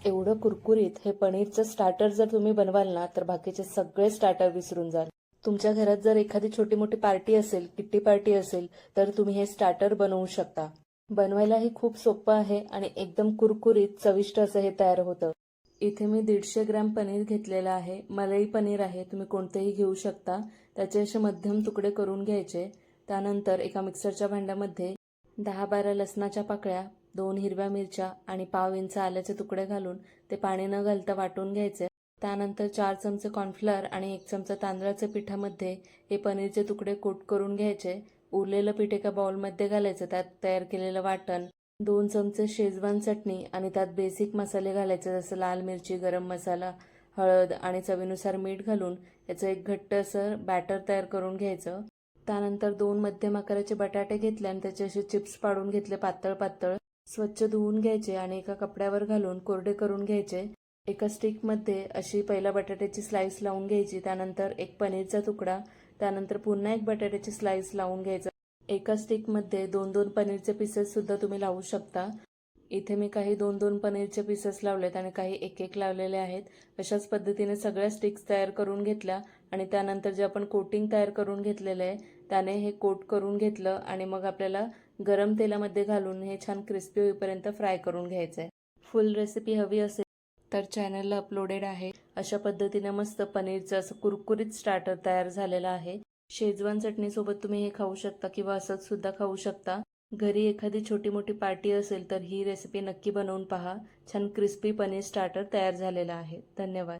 एवढं कुरकुरीत हे पनीरचं स्टार्टर जर तुम्ही बनवाल ना तर बाकीचे सगळे स्टार्टर विसरून जाल। तुमच्या घरात जर एखादी छोटी मोठी पार्टी असेल, किट्टी पार्टी असेल, तर तुम्ही हे स्टार्टर बनवू शकता। बनवायलाही खूप सोपं आहे आणि एकदम कुरकुरीत चविष्ट असं हे तयार होतं। इथे मी 150 ग्रॅम पनीर घेतलेलं आहे। मलाई पनीर आहे, तुम्ही कोणतेही घेऊ शकता। त्याचे असे मध्यम तुकडे करून घ्यायचे। त्यानंतर एका मिक्सरच्या भांड्यामध्ये 10-12 लसणाच्या पाकळ्या, 2 हिरव्या मिरच्या आणि पाव इंच आल्याचे तुकडे घालून ते पाणी न घालता वाटून घ्यायचे। त्यानंतर 4 चमचे कॉर्नफ्लोअर आणि 1 चमचा तांदळाच्या पिठामध्ये हे पनीरचे तुकडे कोट करून घ्यायचे। उरलेलं पीठ एका बाउलमध्ये घालायचं, त्यात तयार केलेलं वाटण, 2 चमचे शेजवान चटणी आणि त्यात बेसिक मसाले घालायचे जसं लाल मिरची, गरम मसाला, हळद आणि चवीनुसार मीठ घालून याचं एक घट्ट असं बॅटर तयार करून घ्यायचं। त्यानंतर 2 मध्यम आकाराचे बटाटे घेतले आणि त्याचे असे चिप्स पाडून घेतले पातळ पातळ। स्वच्छ धुवून घ्यायचे आणि एका कपड्यावर घालून कोरडे करून घ्यायचे। एका स्टिकमध्ये अशी पहिला बटाट्याची स्लाइस लावून घ्यायची, त्यानंतर एक पनीरचा तुकडा, त्यानंतर पुन्हा एक बटाट्याची स्लाइस लावून घ्यायचं। एका स्टिकमध्ये 2-2 पनीरचे पीसेस सुद्धा तुम्ही लावू शकता। इथे मी काही 2-2 पनीरचे पीसेस लावलेत आणि काही एक लावलेले आहेत। अशाच पद्धतीने सगळ्या स्टिक्स तयार करून घेतल्या आणि त्यानंतर जे आपण कोटिंग तयार करून घेतलेलं आहे त्याने हे कोट करून घेतलं आणि मग आपल्याला गरम तेलामध्ये घालून हे छान क्रिस्पी होईपर्यंत फ्राय करून घ्यायचं आहे। फुल रेसिपी हवी असेल तर चॅनलला अपलोडेड आहे। अशा पद्धतीने मस्त पनीरचं असं कुरकुरीत स्टार्टर तयार झालेलं आहे। शेजवान चटणीसोबत तुम्ही हे खाऊ शकता किंवा असंच सुद्धा खाऊ शकता। घरी एखादी छोटी मोठी पार्टी असेल तर ही रेसिपी नक्की बनवून पहा। छान क्रिस्पी पनीर स्टार्टर तयार झालेला आहे। धन्यवाद।